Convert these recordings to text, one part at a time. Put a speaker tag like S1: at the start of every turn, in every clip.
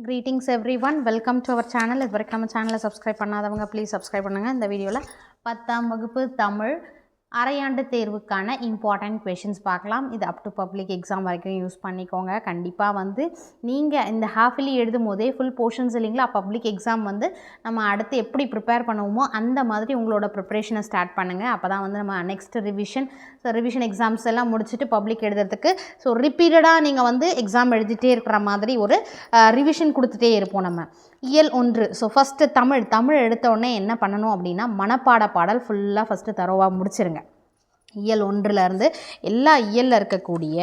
S1: Greetings everyone, welcome to our channel. If you have channel subscribe பண்ணாதவங்க please subscribe பண்ணுங்க. இந்த வீடியோல 10ஆம் வகுப்பு தமிழ் அரையாண்டு தேர்வுக்கான இம்பார்ட்டன்ட் क्वेश्चंस பார்க்கலாம். இது அப் டு பப்ளிக் எக்ஸாம் வரைக்கும் யூஸ் பண்ணிக்கோங்க. கண்டிப்பா வந்து நீங்க இந்த ஹாஃப் இயர்லி எழுதும்போதே ஃபுல் போர்ஷன்ஸ் இல்லீங்களா, பப்ளிக் எக்ஸாம் வந்து நம்ம அடுத்து எப்படி ப்ரிப்பேர் பண்ணுவோமோ அந்த மாதிரி உங்களோட ப்ரிப்பரேஷனை ஸ்டார்ட் பண்ணுங்க. அப்பதான் வந்து நம்ம நெக்ஸ்ட் ரிவிஷன் எக்ஸாம்ஸ் எல்லாம் முடிச்சிட்டு பப்ளிக் எழுதுறதுக்கு ஸோ ரிப்பீட்டடாக நீங்கள் வந்து எக்ஸாம் எழுதிட்டே இருக்கிற மாதிரி ஒரு ரிவிஷன் கொடுத்துட்டே இருப்போம் நம்ம. இயல் 1. ஸோ ஃபஸ்ட்டு தமிழ் எடுத்த உடனே என்ன பண்ணணும் அப்படின்னா மனப்பாட பாடல் ஃபுல்லாக ஃபஸ்ட்டு தரோவாக முடிச்சிருங்க. இயல் 1லேருந்து எல்லா இயலில் இருக்கக்கூடிய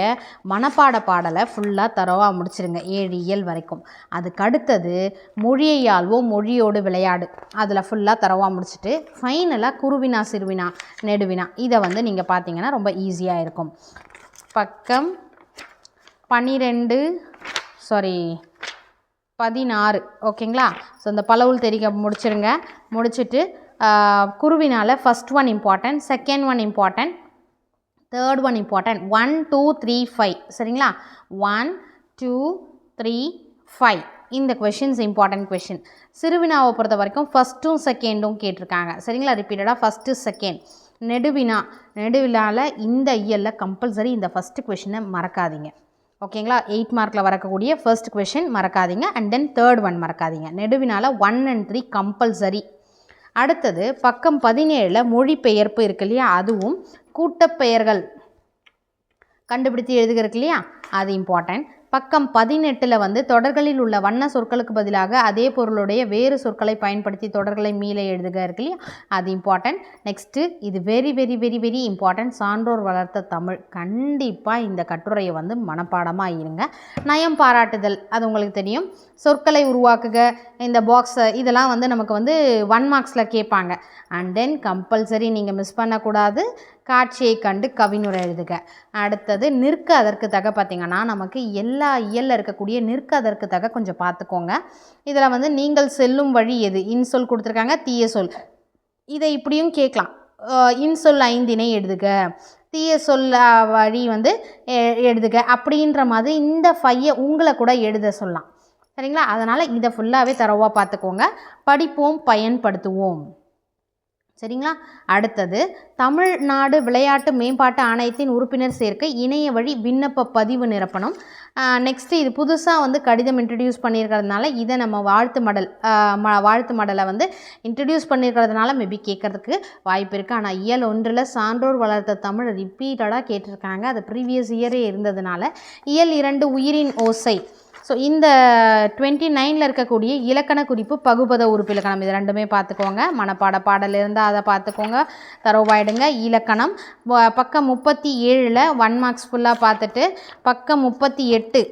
S1: மனப்பாட பாடலை ஃபுல்லாக தரோவாக முடிச்சிருங்க 7 இயல் வரைக்கும். அதுக்கு அடுத்தது மொழியை ஆள்வோம் மொழியோடு விளையாடு, அதில் ஃபுல்லாக தரோவாக முடிச்சுட்டு ஃபைனலாக குருவினா சிறுவினா நெடுவினா இதை வந்து நீங்கள் பார்த்தீங்கன்னா ரொம்ப ஈஸியாக இருக்கும். பக்கம் 16 ஓகேங்களா. ஸோ இந்த பலவுள் தெரிக்க முடிச்சிருங்க. முடிச்சுட்டு குருவினால் first one important, second one important, third one important. 1 2 3 5 சரிங்களா. 1 2 3 5 இந்த கொஷின்ஸ் இம்பார்ட்டன்ட் கொஷின். சிறுவினாவை பொறுத்த வரைக்கும் ஃபஸ்ட்டும் செகண்டும் கேட்டிருக்காங்க சரிங்களா. ரிப்பீட்டடாக ஃபஸ்ட்டு செகண்ட். நெடுவினாவில் இந்த இயலில் கம்பல்சரி இந்த ஃபஸ்ட்டு கொஷினை மறக்காதீங்க ஓகேங்களா. 8 மார்க்கில் வரக்கூடிய ஃபர்ஸ்ட் கொஷின் மறக்காதீங்க. அண்ட் தென் தேர்ட் ஒன் மறக்காதீங்க. நெடுவினால் 1 and 3 கம்பல்சரி. அடுத்தது பக்கம் 17 மொழிபெயர்ப்பு இருக்கு இல்லையா, அதுவும் கூட்டப்பெயர்கள் கண்டுபிடித்து எழுதுகிறதுக்கு இல்லையா, அது இம்பார்ட்டன்ட். பக்கம் 18 வந்து தொடர்களில் உள்ள வண்ண சொற்களுக்கு பதிலாக அதே பொருளுடைய வேறு சொற்களை பயன்படுத்தி தொடர்களை மீள எழுதுக இருக்கு இல்லையா, அது இம்பார்ட்டன்ட். நெக்ஸ்ட்டு இது very very very very important, சான்றோர் வளர்த்த தமிழ். கண்டிப்பாக இந்த கட்டுரையை வந்து மனப்பாடமாக இருங்க. நயம் பாராட்டுதல் அது உங்களுக்கு தெரியும். சொற்களை உருவாக்குக, இந்த பாக்ஸை இதெல்லாம் வந்து நமக்கு வந்து 1 மார்க்ஸில் கேட்பாங்க. அண்ட் தென் கம்பல்சரி நீங்கள் மிஸ் பண்ணக்கூடாது காட்சியை கண்டு கவினுரை எழுதுக. அடுத்தது நிற்க அதற்கு தக. பார்த்திங்கன்னா நமக்கு எல்லா இயலில் இருக்கக்கூடிய நிற்க அதற்கு தக கொஞ்சம் பார்த்துக்கோங்க. இதில் வந்து நீங்கள் செல்லும் வழி எது, இன்சொல் கொடுத்துருக்காங்க, தீய சொல். இதை இப்படியும் கேட்கலாம், இன்சொல் 5 எழுதுக, தீய சொல் வழி வந்து எழுதுக அப்படின்ற மாதிரி இந்த 5 உங்களை கூட எழுத சொல்லலாம் சரிங்களா. அதனால் இதை ஃபுல்லாகவே தரவாக பார்த்துக்கோங்க. படிப்போம் பயன்படுத்துவோம் சரிங்களா. அடுத்தது தமிழ்நாடு விளையாட்டு மேம்பாட்டு ஆணையத்தின் உறுப்பினர் சேர்க்கை இணைய வழி விண்ணப்ப பதிவு நிரப்பணும். நெக்ஸ்ட்டு இது புதுசாக வந்து கடிதம் இன்ட்ரடியூஸ் பண்ணியிருக்கிறதுனால இதை நம்ம வாழ்த்து மடலை வந்து இன்ட்ரடியூஸ் பண்ணியிருக்கிறதுனால மேபி கேட்குறதுக்கு வாய்ப்பு இருக்குது. ஆனால் இயல் 1 சான்றோர் வளர்த்த தமிழ் ரிப்பீட்டடாக கேட்டிருக்காங்க. அது ப்ரீவியஸ் இயரே இருந்ததுனால. இயல் 2 உயிரின் ஓசை. ஸோ இந்த 29 இருக்கக்கூடிய இலக்கண குறிப்பு பகுபத உறுப்பு இலக்கணம் இது ரெண்டுமே பார்த்துக்கோங்க. மனப்பாட பாடல் இருந்தால் அதை பார்த்துக்கோங்க, தரோவாயிடுங்க. இலக்கணம் பக்கம் 37 1 மார்க்ஸ் ஃபுல்லாக பார்த்துட்டு பக்கம் 38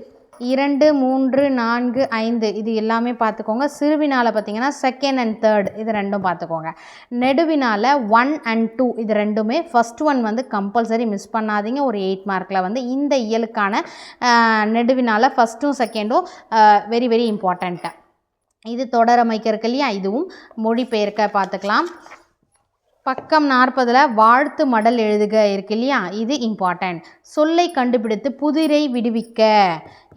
S1: 2 3 4 5 இது எல்லாமே பார்த்துக்கோங்க. சிறுவினால் பார்த்திங்கன்னா செகண்ட் அண்ட் தேர்ட் இது ரெண்டும் பார்த்துக்கோங்க. நெடுவினால் 1 and 2 இது ரெண்டுமே ஃபஸ்ட் ஒன் வந்து கம்பல்சரி மிஸ் பண்ணாதீங்க. ஒரு 8 மார்க்கில் வந்து இந்த இயலுக்கான நெடுவினால் ஃபஸ்ட்டும் செகண்டும் வெரி வெரி இம்பார்ட்டண்ட்டு. இது தொடரமைக்க இருக்கு இல்லையா, இதுவும் மொழிபெயர்க்க பார்த்துக்கலாம். பக்கம் 40 வாழ்த்து மடல் எழுதுக இருக்கு இல்லையா, இது இம்பார்ட்டன்ட். சொல்லை கண்டுபிடித்து புதிரை விடுவிக்க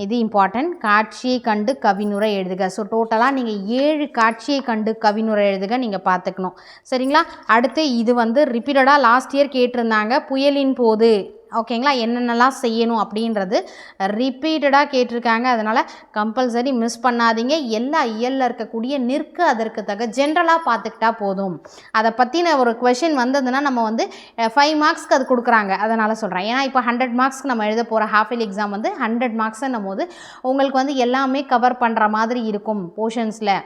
S1: இது இம்பார்ட்டன்ட். காட்சியை கண்டு கவினுரை எழுதுக. ஸோ டோட்டலாக நீங்கள் 7 காட்சியை கண்டு கவினுரை எழுதுக நீங்கள் பார்த்துக்கணும் சரிங்களா. அடுத்து இது வந்து ரிப்பீட்டடாக லாஸ்ட் இயர் கேட்டிருந்தாங்க, புயலின் போது ஓகேங்களா என்னென்னலாம் செய்யணும் அப்படின்றது ரிப்பீட்டடாக கேட்டிருக்காங்க. அதனால் கம்பல்சரி மிஸ் பண்ணாதீங்க. எல்லா இயலில் இருக்கக்கூடிய நிற்க அதற்கு தக ஜென்ரலாக பார்த்துக்கிட்டா போதும். அதை பற்றின ஒரு கொஷின் வந்ததுன்னா நம்ம வந்து 5 மார்க்ஸ்க்கு அது கொடுக்குறாங்க. அதனால் சொல்கிறேன். ஏன்னா இப்போ 100 மார்க்ஸ்க்கு நம்ம எழுத போகிற ஹாஃப் இயர்லி எக்ஸாம் வந்து 100 மார்க்ஸ்ன்னும் போது உங்களுக்கு வந்து எல்லாமே கவர் பண்ணுற மாதிரி இருக்கும் போர்ஷன்ஸில்.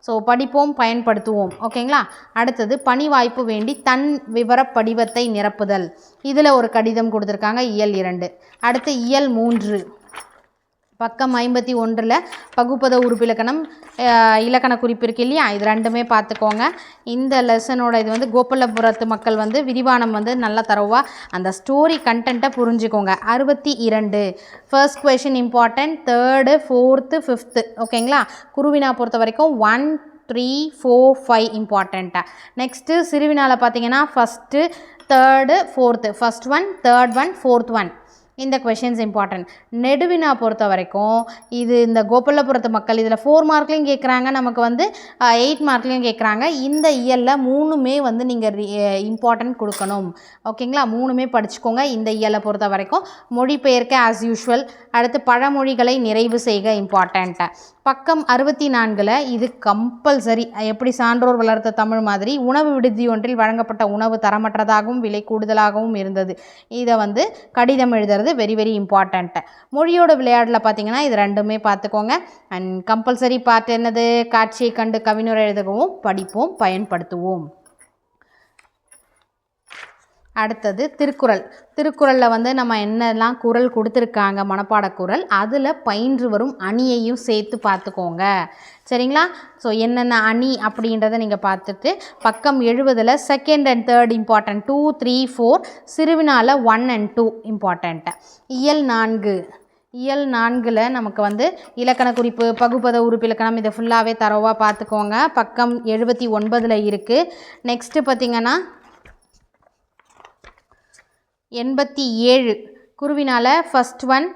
S1: ஸோ படிப்போம் பயன்படுத்துவோம் ஓகேங்களா. அடுத்தது பணி வாய்ப்பு வேண்டி தன் விவர படிவத்தை நிரப்புதல். இதில் ஒரு கடிதம் கொடுத்துருக்காங்க இயல் 2. அடுத்து இயல் 3 பக்கம் 51 பகுப்பத உறுப்பு இலக்கண குறிப்பு இருக்கு இல்லையா, இது ரெண்டுமே பார்த்துக்கோங்க. இந்த லெசனோட இது வந்து கோபாலபுரத்து மக்கள் வந்து விரிவானம் வந்து நல்லா தரவா அந்த ஸ்டோரி கண்டென்ட்டை புரிஞ்சுக்கோங்க. 62 first question important, third 4th 5th ஓகேங்களா. குருவினா பொறுத்த வரைக்கும் 1 3 4 5 இம்பார்ட்டண்ட்டாக. நெக்ஸ்ட்டு சிறுவினால் பார்த்தீங்கன்னா first third 4th, first one third one fourth one இந்த கொஷின்ஸ் இம்பார்ட்டன்ட். நெடுவினா பொறுத்த வரைக்கும் இது இந்த கோபாலபுரத்து மக்கள் இதில் 4 மார்க்லையும் கேட்குறாங்க, நமக்கு வந்து 8 மார்க்லையும் கேட்குறாங்க. இந்த இயலில் 3மே வந்து நீங்கள் இம்பார்ட்டன்ட் கொடுக்கணும். ஓகேங்களா, 3மே படிச்சுக்கோங்க. இந்த இயலை பொறுத்த வரைக்கும் மொழிபெயர்க்க ஆஸ் யூஷுவல், அடுத்து பழமொழிகளை நிறைவு செய்க இம்பார்ட்டண்ட்டு. பக்கம் 64 இது கம்பல்சரி, எப்படி சான்றோர் வளர்த்த தமிழ் மாதிரி உணவு விடுதி ஒன்றில் வழங்கப்பட்ட உணவு தரமற்றதாகவும் விலை கூடுதலாகவும் இருந்தது. இதை வந்து கடிதம் எழுதுறது வெரி வெரி இம்பார்ட்டண்ட்டு. மொழியோட விளையாடில் பார்த்தீங்கன்னா இது ரெண்டுமே பார்த்துக்கோங்க. அண்ட் கம்பல்சரி பார்ட் என்னது, காட்சியை கண்டு கவினுரை எழுதுகவும் படிப்போம் பயன்படுத்துவோம். அடுத்தது திருக்குறள். திருக்குறளில் வந்து நம்ம என்னெல்லாம் குறள் கொடுத்துருக்காங்க, மனப்பாட குறள், அதில் பயின்று வரும் அணியையும் சேர்த்து பார்த்துக்கோங்க. சரிங்களா? ஸோ என்னென்ன அணி அப்படின்றத நீங்கள் பார்த்துட்டு பக்கம் 70 second and third important, 2, 3, 4, சிறுவினால 1 and 2 important. இயல் 4 இயல் 4 நமக்கு வந்து இலக்கண குறிப்பு, பகுபத உறுப்பிலக்கணம், இதை ஃபுல்லாகவே தரவாக பார்த்துக்கோங்க. பக்கம் 79 இருக்குது. நெக்ஸ்ட்டு பார்த்திங்கன்னா 87 குருவினால் first one,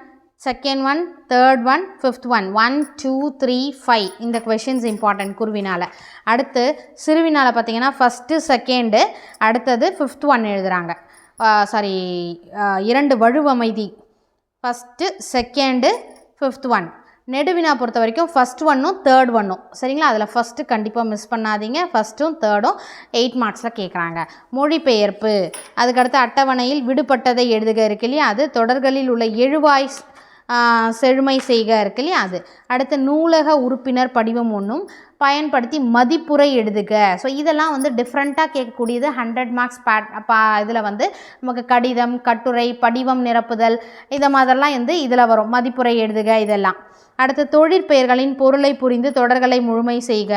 S1: second one, third one, fifth one, 1, 2, 3, 5 இந்த கொஷின்ஸ் இம்பார்ட்டன்ட் குருவினால். அடுத்து சிறுவினால் பார்த்திங்கன்னா ஃபஸ்ட்டு செகண்டு, அடுத்தது ஃபிஃப்த் ஒன் எழுதுகிறாங்க. சாரி, 2 வழுவமைதி, ஃபஸ்ட்டு செகண்டு ஃபிஃப்த் ஒன். நெடுவினா பொறுத்த வரைக்கும் ஃபஸ்ட் ஒன்னும் தேர்ட் ஒன்னும். சரிங்களா? அதில் ஃபஸ்ட்டு கண்டிப்பாக மிஸ் பண்ணாதீங்க. ஃபஸ்ட்டும் தேர்டும் 8 மார்க்ஸில் கேட்குறாங்க. மொழிபெயர்ப்பு, அதுக்கடுத்து அட்டவணையில் விடுபட்டதை எழுதுக இருக்கு இல்லையா, அது தொடர்களில் உள்ள எழுவாய் செழுமை செய்க இருக்கு இல்லையா, அது. அடுத்து நூலக உறுப்பினர் படிவம் ஒன்றும் பயன்படுத்தி மதிப்புரை எழுதுக. ஸோ இதெல்லாம் வந்து டிஃப்ரெண்ட்டாக கேட்கக்கூடியது. 100 மார்க்ஸ் இதில் வந்து நமக்கு கடிதம், கட்டுரை, படிவம் நிரப்புதல், இதை மாதிரிலாம் வந்து இதில் வரும். மதிப்புரை எழுதுக இதெல்லாம். அடுத்து தொழிற்பெயர்களின் பொருளை புரிந்து தொடர்களை முழுமை செய்க.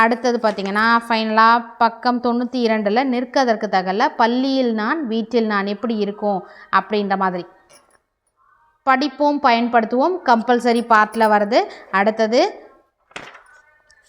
S1: அடுத்தது பார்த்திங்கன்னா ஃபைனலாக பக்கம் 92 நிற்கதற்கு தகவல பள்ளியில் நான் வீட்டில் நான் எப்படி இருக்கும் அப்படின்ற மாதிரி படிப்போம் பயன்படுத்துவோம் கம்பல்சரி பார்ட்டில் வருது. அடுத்தது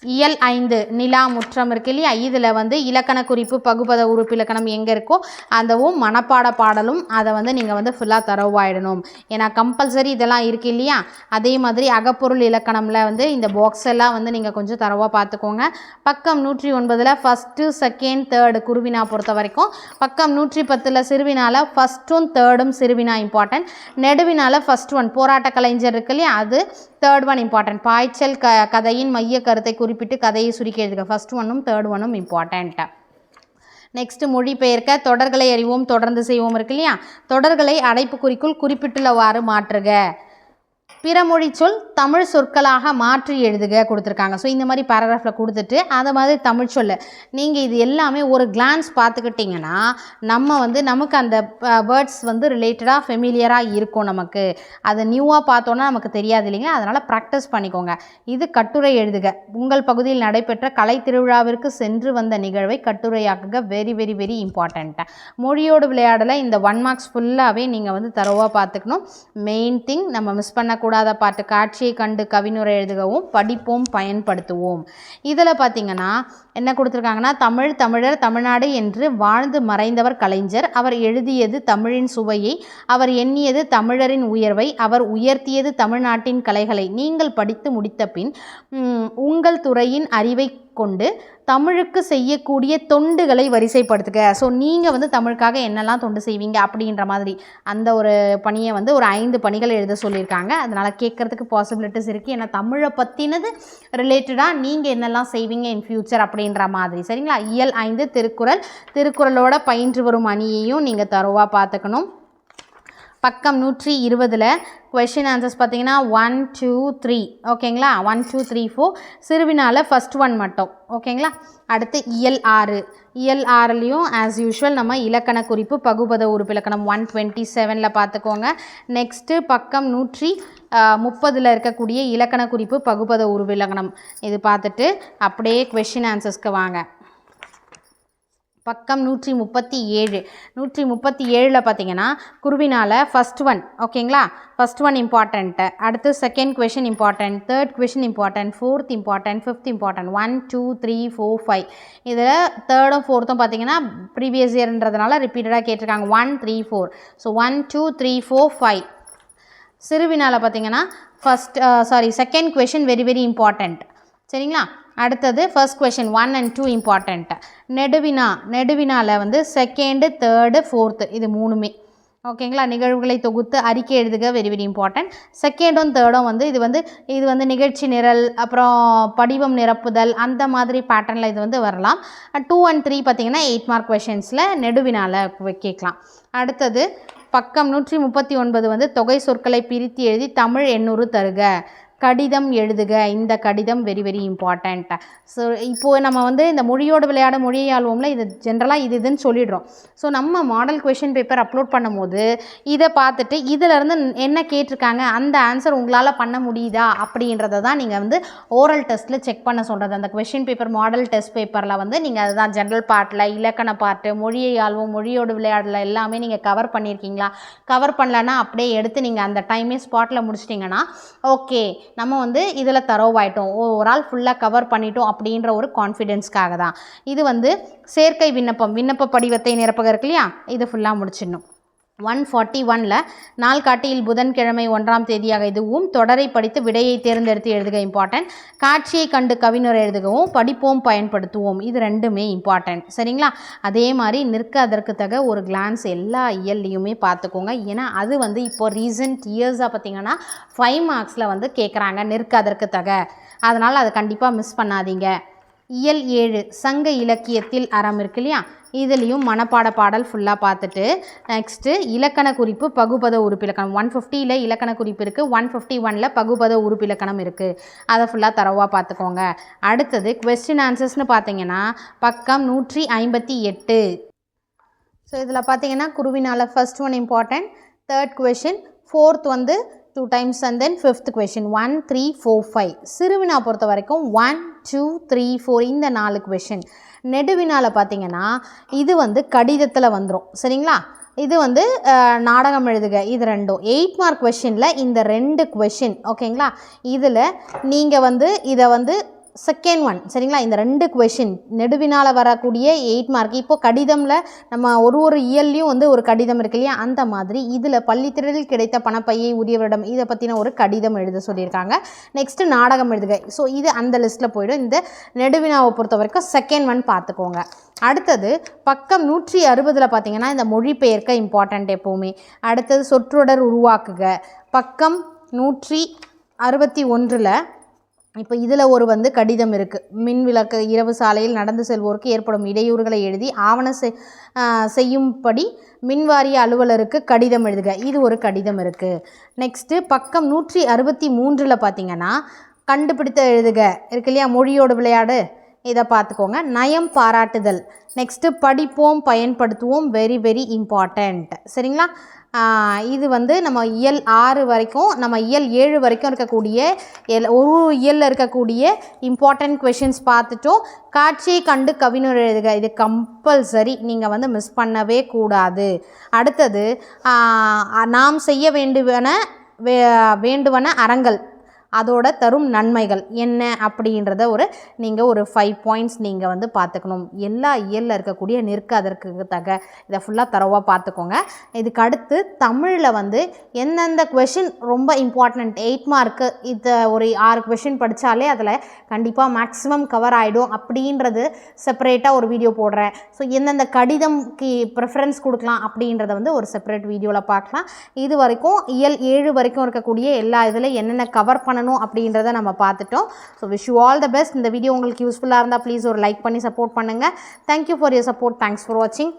S1: இயல் 5 நிலா முற்றம் இருக்கு இல்லையா, இதில் வந்து இலக்கண குறிப்பு, பகுபத உறுப்பிலக்கணம் எங்கே இருக்கோ அதுவும் மனப்பாட பாடலும் அதை வந்து நீங்கள் வந்து ஃபுல்லாக தரவாயிடணும். ஏன்னா கம்பல்சரி இதெல்லாம் இருக்குது இல்லையா. அதே மாதிரி அகப்பொருள் இலக்கணமில் வந்து இந்த பாக்ஸ் எல்லாம் வந்து நீங்கள் கொஞ்சம் தரவாக பார்த்துக்கோங்க. பக்கம் 109 ஃபஸ்ட்டு, செகண்ட், தேர்டு குருவினா பொறுத்த வரைக்கும். பக்கம் 110 சிறுவினால் ஃபஸ்ட்டும் தேர்டும் சிறுவினா இம்பார்ட்டன்ட். நெடுவினால் ஃபஸ்ட் ஒன் போராட்ட கலைஞர் இருக்கு இல்லையா, அது தேர்ட் ஒன் இம்பார்ட்டன்ட். பாய்ச்சல் கதையின் மைய கருத்தை குறிப்பிட்டு கதையை சுருக்கி எழுதுக. ஃபஸ்ட் ஒன்னும் தேர்ட் ஒன்னும் இம்பார்ட்டன்ட். நெக்ஸ்ட் மொழிபெயர்க்க தொடர்களை அறிவோம் தொடர்ந்து செய்வோம் இருக்கு இல்லையா, தொடர்களை அடைப்புக்குறிக்குள் குறிப்பிட்டுள்ளவாறு மாற்றுக. பிறமொழி சொல் தமிழ் சொற்களாக மாற்றி எழுதுக கொடுத்துருக்காங்க. ஸோ இந்த மாதிரி பேராகிராஃபில் கொடுத்துட்டு அதை மாதிரி தமிழ் சொல் நீங்கள் இது எல்லாமே ஒரு கிளான்ஸ் பார்த்துக்கிட்டிங்கன்னா நம்ம வந்து நமக்கு அந்த வேர்ட்ஸ் வந்து ரிலேட்டடாக ஃபெமிலியராக இருக்கும். நமக்கு அதை நியூவாக பார்த்தோன்னா நமக்கு தெரியாது இல்லைங்களா, அதனால் ப்ராக்டிஸ் பண்ணிக்கோங்க. இது கட்டுரை எழுதுக. உங்கள் பகுதியில் நடைபெற்ற கலை திருவிழாவிற்கு சென்று வந்த நிகழ்வை கட்டுரையாக்குக. Very very very important. மொழியோடு விளையாடலை இந்த 1 மார்க்ஸ் ஃபுல்லாகவே நீங்கள் வந்து தரோவாக பார்த்துக்கணும். மெயின் திங் நம்ம மிஸ் பண்ணக்கூடாத பாட்டு காட்சியை கண்டு கவினுரை எழுதுகவும் படிப்போம் பயன்படுத்துவோம். இதில் பார்த்தீங்கன்னா என்ன கொடுத்துருக்காங்கன்னா தமிழ், தமிழர், தமிழ்நாடு என்று வாழ்ந்து மறைந்தவர் கலைஞர். அவர் எழுதியது தமிழின் சுவையை, அவர் எண்ணியது தமிழரின் உயர்வை, அவர் உயர்த்தியது தமிழ்நாட்டின் கலைகளை. நீங்கள் படித்து முடித்த பின் உங்கள் துறையின் அறிவை கொண்டு தமிழுக்கு செய்யக்கூடிய தொண்டுகளை வரிசைப்படுத்துக. ஸோ நீங்கள் வந்து தமிழுக்காக என்னெல்லாம் தொண்டு செய்வீங்க அப்படின்ற மாதிரி அந்த ஒரு பணியை வந்து ஒரு 5 பணிகள் எழுத சொல்லியிருக்காங்க. அதனால் கேட்குறதுக்கு பாசிபிலிட்டிஸ் இருக்குது. ஏன்னா தமிழை பற்றினது ரிலேட்டடாக நீங்கள் என்னெல்லாம் செய்வீங்க இன் ஃப்யூச்சர் அப்படின்ற மாதிரி. சரிங்களா? இயல் 5 திருக்குறள். திருக்குறளோட பயின்று வரும் அணியையும் நீங்கள் தரோவாக பார்த்துக்கணும். பக்கம் 120 கொஷின் ஆன்சர்ஸ் பார்த்தீங்கன்னா 1, 2, 3 ஓகேங்களா. 1, 2, 3, 4 சிறுவினால் ஃபஸ்ட் ஒன் மட்டும் ஓகேங்களா. அடுத்து இயல் 6. இயல் 6லையும் ஆஸ் யூஷுவல் நம்ம இலக்கண குறிப்பு, பகுபத உறுப்பிலக்கணம் 127 பார்த்துக்கோங்க. நெக்ஸ்ட்டு பக்கம் 130 இருக்கக்கூடிய இலக்கண குறிப்பு, பகுபத உறுப்பிலக்கணம் இது பார்த்துட்டு அப்படியே கொஷின் ஆன்சர்ஸ்க்கு வாங்க. பக்கம் 137. 137 பார்த்தீங்கன்னா குருவினால் ஃபஸ்ட் ஒன் ஓகேங்களா, ஃபஸ்ட் ஒன் இம்பார்ட்டண்ட்டு, அடுத்து second question important, third question important, fourth important, fifth important, 1 2 3 4 5. இதில் தேர்டும் ஃபோர்த்தும் பார்த்தீங்கன்னா ப்ரீவியஸ் இயர்ன்றதுனால ரிப்பீட்டடாக கேட்டிருக்காங்க 1 3 4. ஸோ 1 2 3 4 5. சிறுவினால் பார்த்தீங்கன்னா second question very very important சரிங்களா. அடுத்தது ஃபர்ஸ்ட் கொஷின் 1 and 2 இம்பார்ட்டண்ட். நெடுவினாவில் வந்து செகண்டு தேர்டு ஃபோர்த்து இது மூணுமே ஓகேங்களா. நிகழ்வுகளை தொகுத்து அறிக்கை எழுதுக வெரி வெரி இம்பார்ட்டன்ட். செகண்டும் தேர்டும் வந்து இது வந்து நிகழ்ச்சி நிரல், அப்புறம் படிவம் நிரப்புதல், அந்த மாதிரி பேட்டர்னில் இது வந்து வரலாம். 2 and 3 பார்த்திங்கன்னா 8 மார்க் கொஷின்ஸில் நெடுவினால் கேட்கலாம். அடுத்தது பக்கம் 139 வந்து தொகை சொற்களை பிரித்து எழுதி தமிழ் 800 தருக. கடிதம் எழுதுக. இந்த கடிதம் வெரி வெரி இம்பார்ட்டண்ட். ஸோ இப்போது நம்ம வந்து இந்த மொழியோடு விளையாட மொழியை ஆள்வோம்ல, இது ஜென்ரலாக இதுன்னு சொல்லிடுறோம். ஸோ நம்ம மாடல் கொஷின் பேப்பர் அப்லோட் பண்ணும்போது இதை பார்த்துட்டு இதிலேருந்து என்ன கேட்டிருக்காங்க அந்த ஆன்சர் உங்களால் பண்ண முடியுதா அப்படின்றத தான் நீங்கள் வந்து ஓரல் டெஸ்ட்டில் செக் பண்ண சொல்கிறது. அந்த கொஷின் பேப்பர் மாடல் டெஸ்ட் பேப்பரில் வந்து நீங்கள் அதுதான் ஜென்ரல் பார்ட்டில், இலக்கண பார்ட்டு, மொழியை ஆள்வோம், மொழியோடு விளையாடல எல்லாமே நீங்கள் கவர் பண்ணியிருக்கீங்களா, கவர் பண்ணலன்னா அப்படியே எடுத்து நீங்கள் அந்த டைமே ஸ்பாட்டில் முடிச்சிட்டிங்கன்னா ஓகே நம்ம வந்து இதில் தரோவாயிட்டோம், ஒரு ஆள் ஃபுல்லாக கவர் பண்ணிட்டோம் அப்படின்ற ஒரு கான்ஃபிடென்ஸ்க்காக தான். இது வந்து சேர்க்கை விண்ணப்ப படிவத்தை நிரப்பக இருக்கு இல்லையா, இது ஃபுல்லாக முடிச்சிடணும். 141 நாள்காட்டியில் புதன்கிழமை 1ஆம் தேதியாக இதுவும் தொடரை படித்து விடையை தேர்ந்தெடுத்து எழுதுக இம்பார்ட்டன்ட். காட்சியை கண்டு கவிஞர் எழுதுகவும் படிப்போம் பயன்படுத்துவோம் இது ரெண்டுமே இம்பார்ட்டன்ட் சரிங்களா. அதே மாதிரி நிற்க அதற்கு தக ஒரு கிளான்ஸ் எல்லா இயல்லையுமே பார்த்துக்கோங்க. ஏன்னா அது வந்து இப்போ ரீசன்ட் இயர்ஸாக பார்த்திங்கன்னா 5 மார்க்ஸில் வந்து கேட்குறாங்க நிற்க அதற்கு தக, அதனால் அதை கண்டிப்பாக மிஸ் பண்ணாதீங்க. இயல் 7 சங்க இலக்கியத்தில் அறம் இருக்கு இல்லையா, இதுலேயும் மனப்பாட பாடல் ஃபுல்லாக பார்த்துட்டு நெக்ஸ்ட்டு இலக்கண குறிப்பு பகுபத உறுப்பிலக்கணம் 150 இலக்கண குறிப்பு இருக்குது, 151 பகுபத உறுப்பிலக்கணம் இருக்குது, அதை ஃபுல்லாக தரவாக பார்த்துக்கோங்க. அடுத்தது கொஸ்டின் ஆன்சர்ஸ்னு பார்த்தீங்கன்னா பக்கம் 158. ஸோ இதில் பார்த்தீங்கன்னா குருவினால் first one important, third question, fourth வந்து 2 times and then fifth question 1 3 4 5. சிறுவினா பொறுத்த வரைக்கும் 1 2 3 4 இந்த 4 கொஷின். நெடுவினால் பார்த்தீங்கன்னா இது வந்து கடிதத்தில் வந்துடும் சரிங்களா. இது வந்து நாடகம் எழுதுக இது ரெண்டும் 8 மார்க் கொஷினில் இந்த 2 கொஷின் ஓகேங்களா. இதில் நீங்கள் வந்து இதை வந்து செகண்ட் ஒன் சரிங்களா. இந்த 2 கொஷின் நெடுவினால் வரக்கூடிய 8 மார்க். இப்போது கடிதமில் நம்ம ஒரு இயல்லையும் வந்து ஒரு கடிதம் இருக்கு இல்லையா, அந்த மாதிரி இதில் பள்ளித்திரளில் கிடைத்த பணப்பையை உரியவரிடம் இதை பற்றின ஒரு கடிதம் எழுத சொல்லியிருக்காங்க. நெக்ஸ்ட்டு நாடகம் எழுதுக. ஸோ இது அந்த லிஸ்ட்டில் போய்டும். இந்த நெடுவினாவை பொறுத்த வரைக்கும் செகண்ட் ஒன் பார்த்துக்கோங்க. அடுத்தது பக்கம் 160 பார்த்தீங்கன்னா இந்த மொழிபெயர்க்க இம்பார்ட்டண்ட் எப்போவுமே. அடுத்தது சொற்றொடர் உருவாக்குக. பக்கம் 161 இப்போ இதில் ஒரு வந்து கடிதம் இருக்குது. மின் விளக்கு இரவு சாலையில் நடந்து செல்வோருக்கு ஏற்படும் இடையூறுகளை எழுதி ஆவண செய்யும்படி மின்வாரிய அலுவலருக்கு கடிதம் எழுதுக. இது ஒரு கடிதம் இருக்குது. நெக்ஸ்ட்டு பக்கம் 163 பார்த்தீங்கன்னா கண்டுபிடித்த எழுதுக இருக்கு இல்லையா, மொழியோடு விளையாடு இதை பார்த்துக்கோங்க. நயம் பாராட்டுதல். நெக்ஸ்ட்டு படிப்போம் பயன்படுத்துவோம் வெரி வெரி இம்பார்ட்டண்ட் சரிங்களா. இது வந்து நம்ம இயல் 6 வரைக்கும் நம்ம இயல் 7 வரைக்கும் இருக்கக்கூடிய ஒரு இயலில் இருக்கக்கூடிய இம்பார்ட்டண்ட் கொஷின்ஸ் பார்த்துட்டோம். காட்சியை கண்டு கவிஞர் எழுதுக இது கம்பல்சரி நீங்கள் வந்து மிஸ் பண்ணவே கூடாது. அடுத்தது நாம் செய்ய வேண்டுவன அறங்கள் அதோட தரும் நன்மைகள் என்ன அப்படின்றத நீங்கள் ஒரு 5 பாயிண்ட்ஸ் நீங்கள் வந்து பார்த்துக்கணும். எல்லா இயலில் இருக்கக்கூடிய நிற்க அதற்கு தக இதை ஃபுல்லாக தரவாக பார்த்துக்கோங்க. இதுக்கு அடுத்து தமிழில் வந்து எந்தெந்த கொஷின் ரொம்ப இம்பார்ட்டண்ட் 8 மார்க்கு இதை ஒரு 6 கொஷின் படித்தாலே அதில் கண்டிப்பாக மேக்ஸிமம் கவர் ஆகிடும் அப்படின்றது செப்பரேட்டாக ஒரு வீடியோ போடுறேன். ஸோ எந்தெந்த கடிதம்க்கு ப்ரிஃபரன்ஸ் கொடுக்கலாம் அப்படின்றத வந்து ஒரு செப்பரேட் வீடியோவில் பார்க்கலாம். இது வரைக்கும் இயல் 7 வரைக்கும் இருக்கக்கூடிய எல்லா இதில் என்னென்ன கவர் பண்ணணும் அப்படின்றத நம்ம பார்த்துட்டோம். So wish you all the best. இந்த வீடியோ உங்களுக்கு யூஸ்ஃபுல்லாக இருந்தால் ப்ளீஸ் ஒரு லைக் பண்ணி சப்போர்ட் பண்ணுங்கள். Thank you for your support. Thanks for வாட்சிங்.